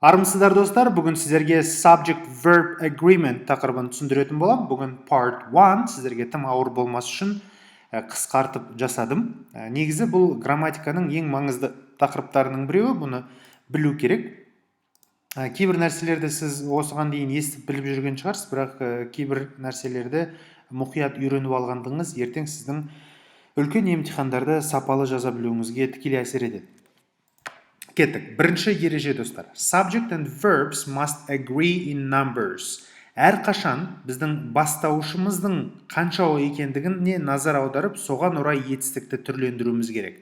Армысыздар достар, бүгін сіздерге Subject-Verb Agreement тақырыбын түсіндіретін болам. Бүгін part 1 сіздерге тым ауыр болмас үшін қысқартып жасадым. Негізі бұл грамматиканың ең маңызды тақырыптарының біреуі, бұны білу керек. Кейбір нәрселерді сіз осыған дейін естіп біліп жүрген шығарсыз, бірақ кейбір нәрселерді мұқият үйреніп алғандығыңыз ертең сіздің үлкен емтихандарды сапалы жаза білуіңізге тікелей әсер етеді. Кеттік. Бірінші ереже достар. Subject and verbs must agree in numbers. Әрқашан біздің бастаушымыздың қаншауы екендігіне назар аударып, соған орай етістікті түрлендіруіміз керек.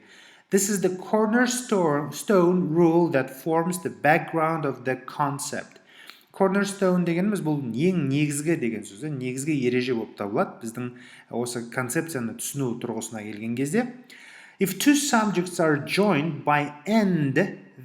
This is the cornerstone rule that forms the background of the concept. Cornerstone дегеніміз бұл ең негізгі деген сөз, негізгі ереже болып табылады біздің осы концепцияны түсіну тұрғысына келген кезде. If two subjects are joined by and,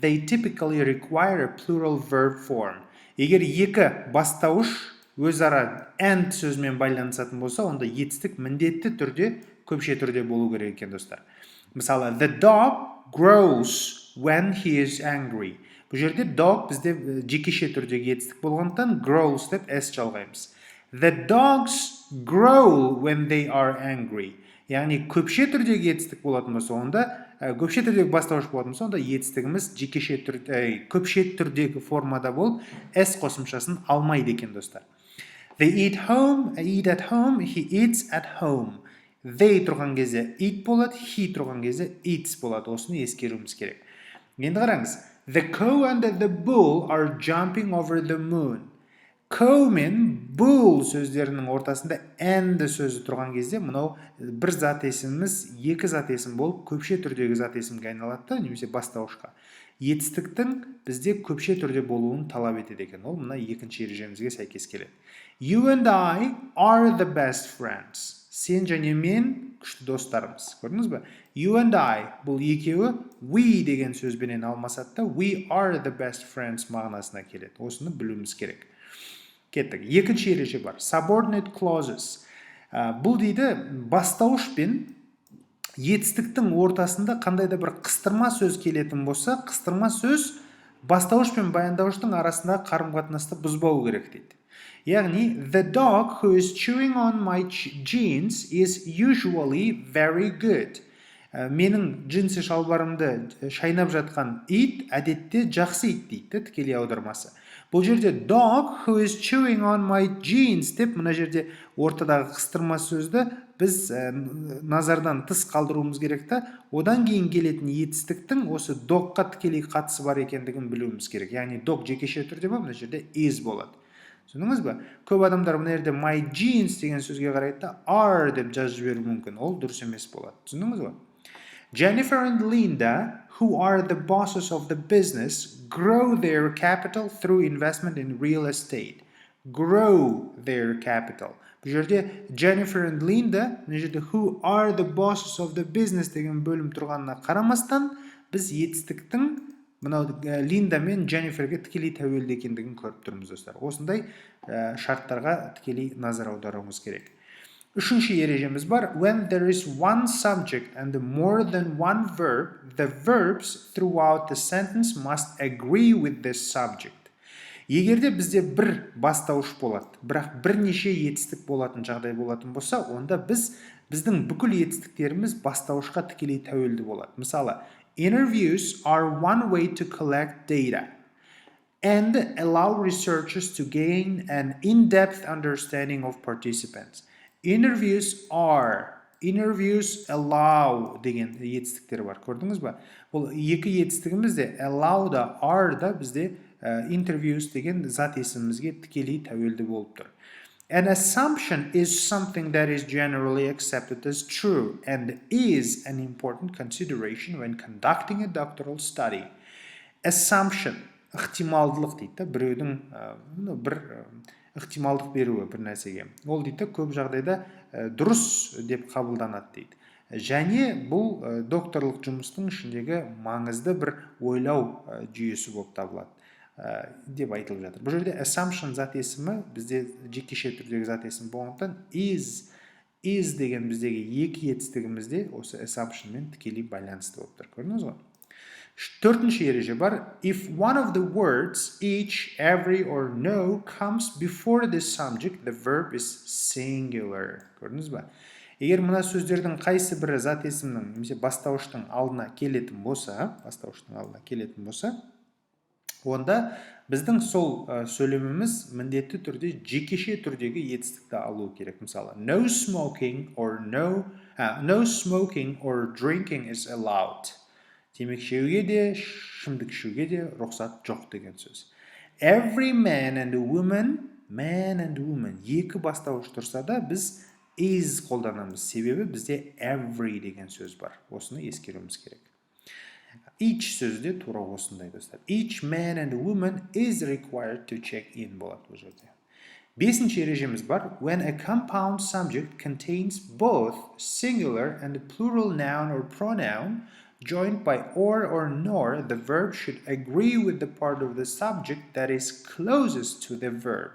they typically require a plural verb form. Егер екі бастауыш өзара and сөзімен байланысатын болса, онда етістік міндетті түрде көпше түрде болу керек екен достар. Мысалы, the dog grows when he is angry. Бұл жерде dog бізде жекеше түрдегі етістік болғандықтан grows деп s жалғаймыз. The dogs grow when they are angry. Яғни көпше түрдегі етістік болатын болса, онда көпше түрдегі бастауыш болатын болса, онда етістігіміз көпше түрдегі формада болып, s қосымшасын алмайды екен достар. They eat at home, he eats at home. They тұрған кезде eat болады, he тұрған кезде eats болады. Осыны ескеруіміз керек. Енді қараңыз. The cow and the bull are jumping over the moon. Cow мен bull сөздерінің ортасында and сөзі тұрған кезде, мұнау бір зат есіміміз екі зат есім болып, көпше түрдегі зат есімге айналады, немесе бастауышқа. Етістіктің бізде көпше түрде болуын талап етеді екен. Ол мына екінші ережемізге сәйкес келеді. You and I are the best friends. Сен және мен күшті достарымыз. Көрдіңіз бе? You and I бұл екеуі we деген сөзбенен алмасады, we are the best friends мағынасына келеді. Осыны білуіміз керек. Кеттік. Екінші ереже бар. Subordinate clauses. Бұл дейді бастауыш пен етістіктің ортасында қандай да бір қыстырма сөз келетін болса, қыстырма сөз бастауыш пен баяндауыштың арасында қарым-қатынасты бұзбау керек дейді. Яғни, the dog who is chewing on my jeans is usually very good. Менің джинсы шалбарымды шайнап жатқан ит әдетте жақсы ит дейді, тікелей аудармасы. Бұл жерде dog who is chewing on my jeans деп мына жерде ортадағы қыстырма сөзді біз назардан тыс қалдыруымыз керек та, одан кейін келетін етістіктің осы dogқа тікелей қатысы бар екендігін білуіміз керек. Яғни dog жекеше түрде ба, мына жерде is болады. Түсіндіңіз бе? Көп адамдар мына жерде my jeans деген сөзге қарайды да are деп жазып жіберуі мүмкін. Ол дұрыс емес болады. Түсіндіңіз бе? Jennifer and Linda, who are the bosses of the business, grow their capital through investment in real estate. Grow their capital. Бұл жерде Jennifer and Linda, бұл жерде who are the bosses of the business деген бөлім тұрғанына қарамастан, біз етістіктің мынау Линда мен Дженниферге тікелей тәуелді екендігін көріп тұрмыз достар. Осындай шарттарға тікелей назар аударуымыз керек. Үшінші ережеміз бар. When there is one subject and more than one verb, the verbs throughout the sentence must agree with this subject. Егерде бізде бір бастауыш болады, бірақ бірнеше етістік болатын жағдай болатын болса, онда біздің бүкіл етістіктеріміз бастауышқа тікелей тәуелді болады. Мысалы, interviews are one way to collect data and allow researchers to gain an in-depth understanding of participants. Interviews allow деген етістіктер бар. Көрдіңіз ба? Бұл екі етістігімізде allow да are да бізде interviews деген зат есімімізге тікелей тәуелді болып тұр. An assumption is something that is generally accepted as true and is an important consideration when conducting a doctoral study. Assumption, ықтималдылық дейді, біреудің бір ықтималдық беруі бір нәрсеге. Ол дейді, көп жағдайда дұрыс деп қабылданады дейді. Және бұл докторлық жұмыстың ішіндегі маңызды бір ойлау жүйесі болып табылады деп айтылып жатыр. Бұл жерде assumption зат есімі бізде жекеше түрдегі зат есім болғандықтан is деген біздегі екі етістігімізде осы assumption мен тікелей байланысты болып тұр. Көрдіңіз ғой? Төртінші ереже бар. If one of the words, each, every, or no comes before the subject, the verb is singular. Көрдіңіз ба? Егер мына сөздердің қайсы бірі зат есімнің немесе бастауыштың алдына келетін болса, онда біздің сол сөйлеміміз міндетті түрде жекеше түрдегі етістікті алу керек. Мысалы, no smoking or drinking is allowed. Темекі шегуге де, ішімдік ішуге де рұқсат жоқ деген сөз. Every man and woman, екі бастауыш тұрса да біз is қолданамыз. Себебі бізде every деген сөз бар. Осыны ескеруіміз керек. Each сөзде тура осындай достар. Each man and woman is required to check in болады бұл жерде. Бесінші ережеміз бар. When a compound subject contains both singular and a plural noun or pronoun joined by or nor, the verb should agree with the part of the subject that is closest to the verb.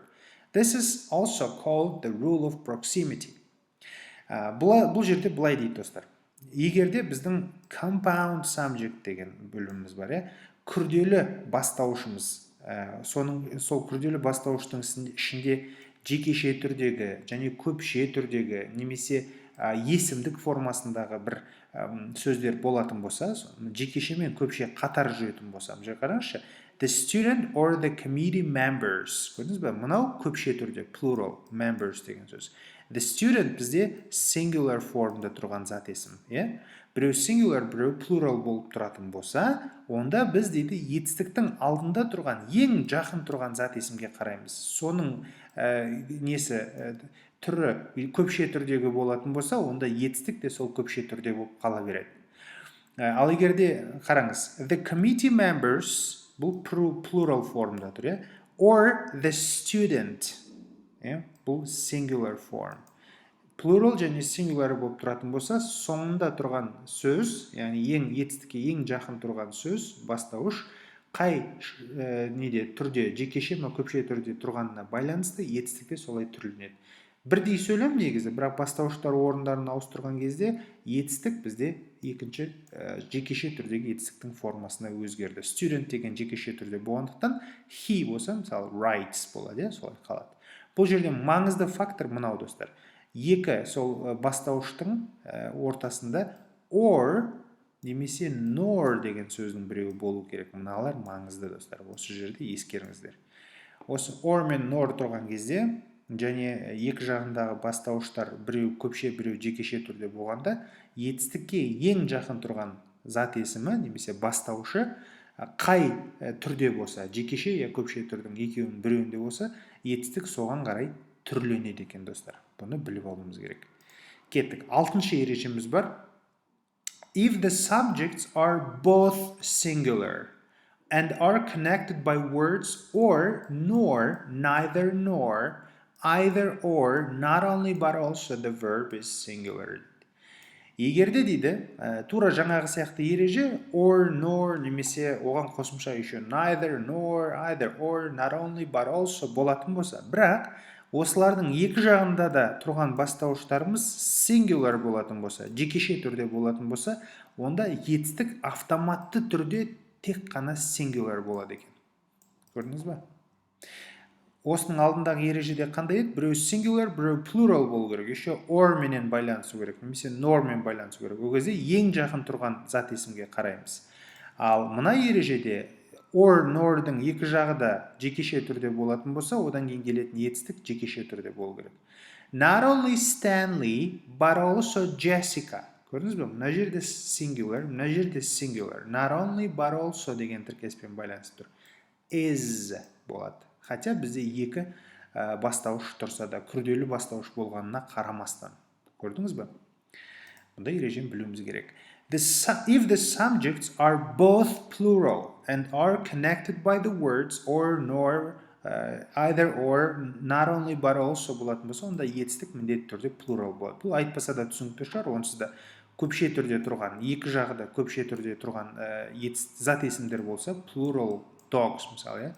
This is also called the rule of proximity. Бұл жерде былай дейді достар. Егерде біздің compound subject деген бөліміміз бар, күрделі бастауышымыз, сол күрделі бастауыштың ішінде жекеше түрдегі және көпше түрдегі немесе есімдік формасындағы бір сөздер болатын болса, жекеше мен көпше қатар жүретін болса, қараңызшы, the student or the committee members, көрдіңіз бе? Мынау көпше түрде, plural, members деген сөз. The student бізде singular формда тұрған зат есім. Біреу singular, біреу plural болып тұратын болса, онда біз дейді етістіктің алдында тұрған, ең жақын тұрған зат есімге қараймыз. Соның түрі көпше түрдегі болатын болса, онда етістік те сол көпше түрде болып қала береді. Ал егерде қараңыз, the committee members, бұл plural формда тұр, or the student, бұл singular form. Plural және singular болып тұратын болса, соңында тұрған сөз, яғни етістікке ең жақын тұрған сөз, бастауыш, қай түрде, жекеше ме көпше түрде тұрғанына байланысты етістікте солай түрленеді. Бірдей сөйлем негізі, бірақ бастауыштар орындарын ауыстырған кезде етістік бізде екінші жекеше түрдегі етістіктің формасына өзгерді. Student деген жекеше түрде болғандықтан, he болса, мысалы, writes болады, солай қалады. Бұл жерде маңызды фактор мынау достар. Екі сол бастауыштың ортасында or немесе nor деген сөздің біреуі болу керек. Мыналар маңызды достар. Осы жерде ескеріңіздер. Осы or мен nor тұрған кезде және екі жағындағы бастауыштар біреу көпше, біреу жекеше түрде болғанда, етістікке ең жақын тұрған зат есімі немесе бастауышы қай түрде болса, жекеше я көпше түрдің екеуінің біреуінде болса, етістік соған қарай түрленеді екен достар. Бұны біліп алуымыз керек. Кеттік. Алтыншы ережеміз бар. If the subjects are both singular and are connected by words or nor, neither nor, either or, not only but also the verb is singular. Егерде дейді, тура жаңағы сияқты ереже or, nor, немесе оған қосымша еще neither, nor, either or, not only but also болатын болса, бірақ осылардың екі жағында да тұрған бастауыштарымыз singular болатын болса, жекеше түрде болатын болса, онда етістік автоматты түрде тек қана singular болады екен. Көрдіңіз ба? Осының алдындағы ережеде қандай еді? Біреу singular, біреу plural болу керек. Еще or менен байланысу керек, немесе nor мен байланысу керек. Ол кезде ең жақын тұрған зат есімге қараймыз. Ал мына ережеде or, nor-дің екі жағы да жекеше түрде болатын болса, одан кейін келетін етістік жекеше түрде болу керек. Not only Stanley, but also Jessica. Көрдіңіз бе? Мына жерде singular, мына жерде singular. Not only, but also деген тіркеспен байланысты тұр. Is болады. Хотя бізде екі бастауыш тұрса да, күрделі бастауыш болғанына қарамастан. Көрдіңіз бе? Бұнда ережені білуіміз керек. If the subjects are both plural and are connected by the words or nor, either or, not only but also болатын болса, онда етістік міндетті түрде plural болады. Бұл айтпаса да түсінікті шығар, онсыз да көпше түрде тұрған, екі жағы да көпше түрде тұрған зат есімдер болса, plural dogs мысалы,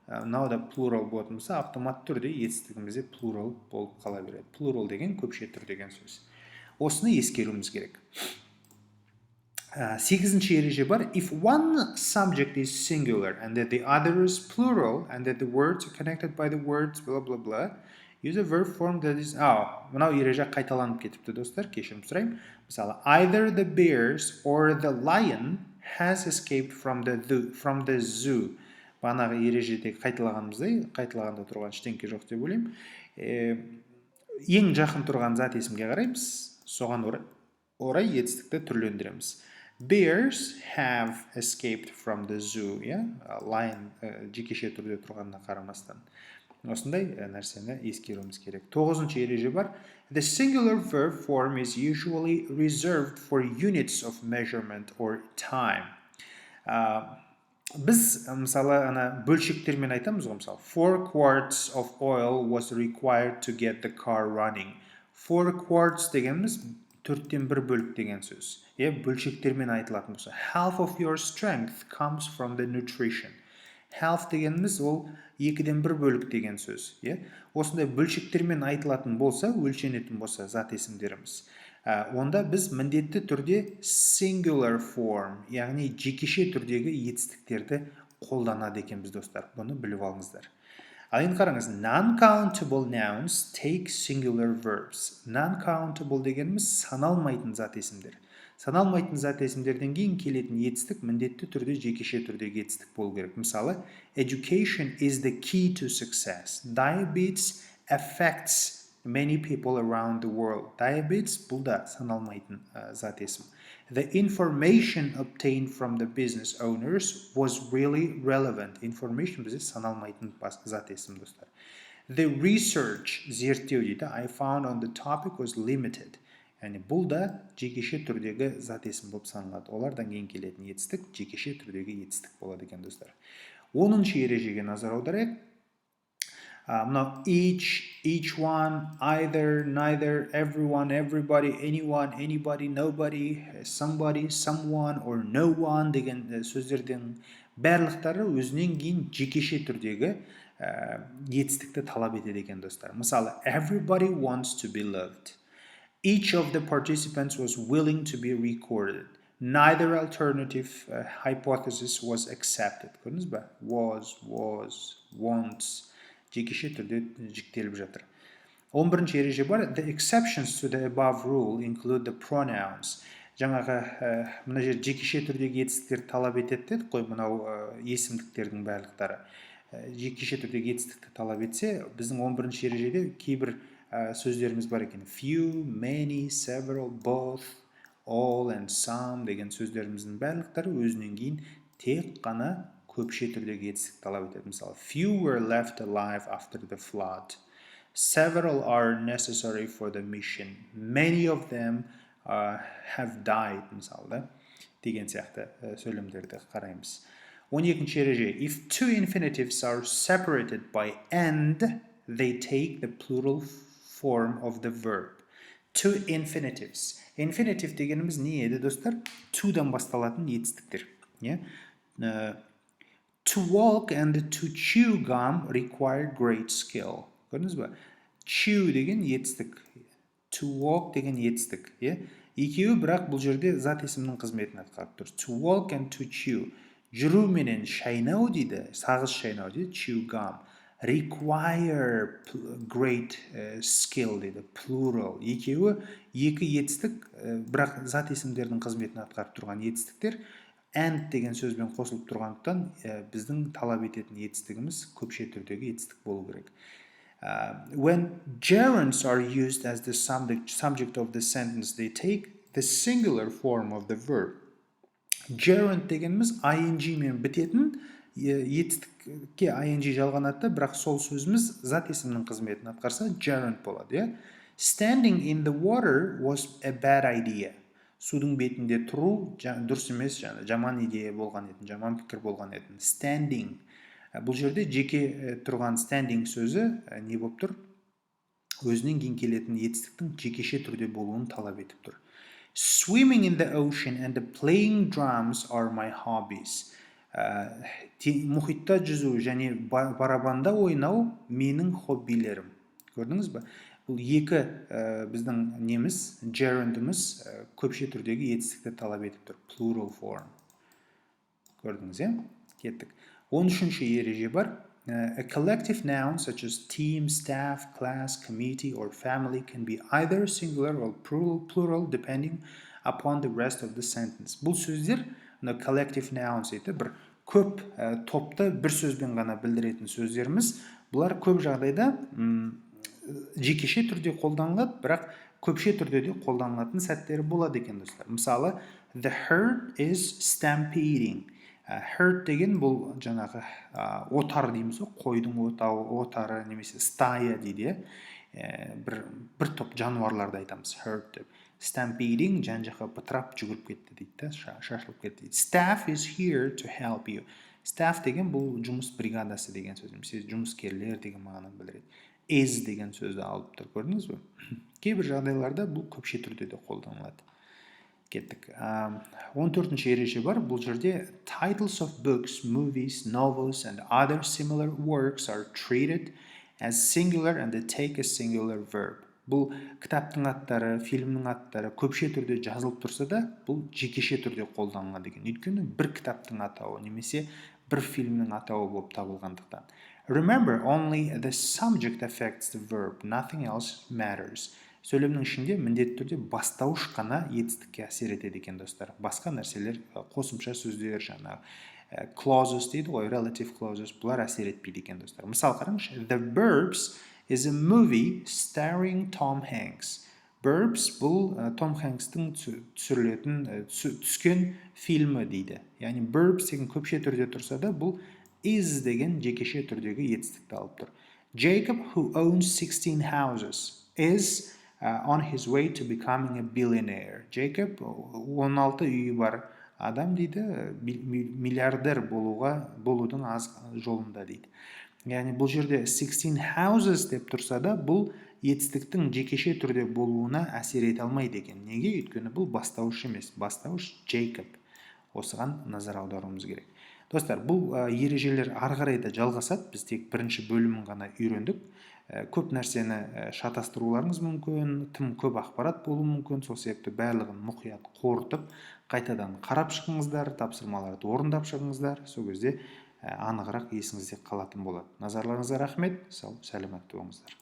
мынау да plural болатын болса, автоматты түрде етістігімізде plural болып қала береді. Plural деген көпше түр деген сөз. Осыны ескеруіміз керек. Сегізінші ереже бар. If one subject is singular and that the other is plural and that the words are connected by the words blah blah blah, use a verb form that is... мынау ереже қайталанып кетіпті достар, кешірім сұраймын. Мысалы, either the bears or the lion has escaped from the zoo. Бағанағы ережедегі қайталағанда тұрған ештеңке жоқ деп ойлаймын. Ең жақын тұрған зат есімге қараймыз, соған орай етістікті түрлендіреміз. Bears have escaped from the zoo, lion жекеше түрде тұрғанына қарамастан. Осындай нәрсені ескеруіміз керек. 9-шы ереже бар. The singular verb form is usually reserved for units of measurement or time. Біз мысалы бөлшектермен айтамыз ғой, мысалы 4 quarts of oil was required to get the car running. 4 quarts дегеніміз 4-тен 1 бөлік деген сөз. Бөлшектермен айтылатын болса, half of your strength comes from the nutrition. Half дегеніміз ол 2-ден 1 бөлік деген сөз. Осындай бөлшектермен айтылатын болса, өлшенетін болса зат есімдеріміз, онда біз міндетті түрде singular form, яғни жекеше түрдегі етістіктерді қолданады екенбіз достар. Бұны біліп алыңыздар. Ал енді қараңыз, non-countable nouns take singular verbs. Non-countable дегеніміз саналмайтын зат есімдер. Саналмайтын зат есімдерден кейін келетін етістік міндетті түрде жекеше түрдегі етістік болу керек. Мысалы, education is the key to success. Diabetes affects many people around the world. Diabetes бұл да саналмайтын зат есім. The information obtained from the business owners was really relevant. Information бізде саналмайтын зат есім достар. The research, зерттеу дейді, I found on the topic was limited. Яғни бұл да жекеше түрдегі зат есім болып саналады. Олардан кейін келетін етістік жекеше түрдегі етістік болады екен достар. 10-шы ережеге назар аударайық. Мынау each one, either, neither, everyone, everybody, anyone, anybody, nobody, somebody, someone, or no one деген сөздердің барлықтары өзінен кейін жекеше түрдегі етістікті талап етеді екен достар. Мысалы, everybody wants to be loved. Each of the participants was willing to be recorded. Neither alternative hypothesis was accepted. Көрдіңіз бе? Was, wants. Жекеше түрде жіктеліп жатыр. 11-ші ереже бар. The exceptions to the above rule include the pronouns. Жаңағы мына жер жекеше түрдегі етістіктерді талап етеді дедік қой, мынау есімдіктердің барлықтары. Жекеше түрдегі етістікті талап етсе, біздің 11-ші ережеде кейбір сөздеріміз бар екен. Few, many, several, both, all and some деген сөздеріміздің барлықтары өзінен кейін тек қана көпше түрдегі етістік талап етеді. Мысалы, few were left alive after the flood. Several are necessary for the mission. Many of them have died. Мысалы, деген сияқты сөйлемдерді қараймыз. 12-ші ереже. If two infinitives are separated by and, they take the plural form of the verb. Two infinitives. Infinitive дегеніміз не еді, достар? To-дан басталатын етістіктер. To walk and to chew gum require great skill. Көрдіңіз бе? Chew деген етістік. To walk деген етістік. Екеуі бірақ бұл жерде зат есімнің қызметін атқарып тұр. To walk and to chew. Жүру менен шайнау дейді, сағыз шайнау дейді, chew gum. Require great skill дейді, plural. Екеуі екі етістік, бірақ зат есімдердің қызметін атқарып тұрған етістіктер. And деген сөзбен қосылып тұрғандықтан біздің талап ететін етістігіміз көпше түрдегі етістік болу керек. When gerunds are used as the subject of the sentence, they take the singular form of the verb. Gerund дегеніміз ing мен бітетін етістікке ing жалғанады, бірақ сол сөзіміз зат есімнің қызметін атқарса gerund болады. Standing in the water was a bad idea. Судың бетінде тұру дұрыс емес, жаман идея болған еді, жаман пікір болған еді. Standing. Бұл жерде жеке тұрған standing сөзі не болып тұр? Өзінен кейін келетін етістіктің жекеше түрде болуын талап етіп тұр. Swimming in the ocean and the playing drums are my hobbies. Мұхитта жүзу және барабанда ойнау менің хоббилерім. Көрдіңіз бе? Бұл екі біздің неміз, gerundымыз көпше түрдегі етістікті талап етіп тұр. Plural form. Көрдіңіз, кеттік. 13-ші ереже бар. A collective noun such as team, staff, class, committee, or family can be either singular or plural depending upon the rest of the sentence. Бұл сөздер, collective nouns дейді, бір көп топты бір сөзбен ғана білдіретін сөздеріміз. Бұлар көп жағдайда жекеше түрде қолданылады, бірақ көпше түрде де қолданылатын сәттері болады екен, достар. Мысалы, the herd is stampeding. Herd деген бұл жаңағы отар дейміз, қойдың отары немесе стая дейді. Бір топ жануарларды айтамыз, herd деп. Stampeding жан-жаққа бытырап жүгіріп кетті дейді, шашылып кетті дейді. Staff is here to help you. Staff деген бұл жұмыс бригадасы деген сөз, немесе жұмыскерлер деген мағынаны білдіреді. Is деген сөзді алып тұр, көрдіңіз бе? Кейбір жағдайларда бұл көпше түрде де қолданылады. Кеттік. 14-ші ереже бар. Бұл жерде titles of books, movies, novels and other similar works are treated as singular and they take a singular verb. Бұл кітаптың аттары, фильмнің аттары көпше түрде жазылып тұрса да, бұл жекеше түрде қолданылады екен. Өйткені бір кітаптың атауы немесе бір фильмнің атауы болып табылғандықтан. Remember, only the subject affects the verb, nothing else matters. Сөйлемнің ішінде міндетті түрде бастауыш қана етістікке әсер етеді екен, достар. Басқа нәрселер, қосымша сөздер, жаңағы clauses дейді ғой, relative clauses, бұлар әсер етпейді екен, достар. Мысал қараңызшы, The Burbs is a movie starring Tom Hanks. Burbs бұл Том Хэнкстің түскен фильмі дейді. Яғни Burbs деген көпше түрде тұрса да, бұл is деген жекеше түрдегі етістікті алып тұр. Jacob, who owns 16 houses, is on his way to becoming a billionaire. Jacob 16 үйі бар адам дейді, миллиардер болудың аз жолында дейді. Яғни бұл жерде 16 houses деп тұрса да, бұл етістіктің жекеше түрде болуына әсер ете алмайды екен. Неге? Өйткені бұл бастауыш емес, бастауыш Jacob. Осыған назар аударуымыз керек. Достар, бұл ережелер ары қарай да жалғасады. Біз тек бірінші бөлімін ғана үйрендік. Көп нәрсені шатастыруларыңыз мүмкін, тым көп ақпарат болуы мүмкін. Сол себепті барлығын мұқият қорытып, қайтадан қарап шығыңыздар, тапсырмаларды орындап шығыңыздар. Сол кезде анығырақ есіңізде қалатын болады. Назарларыңызға рахмет. Сау, сәлемет болыңыздар.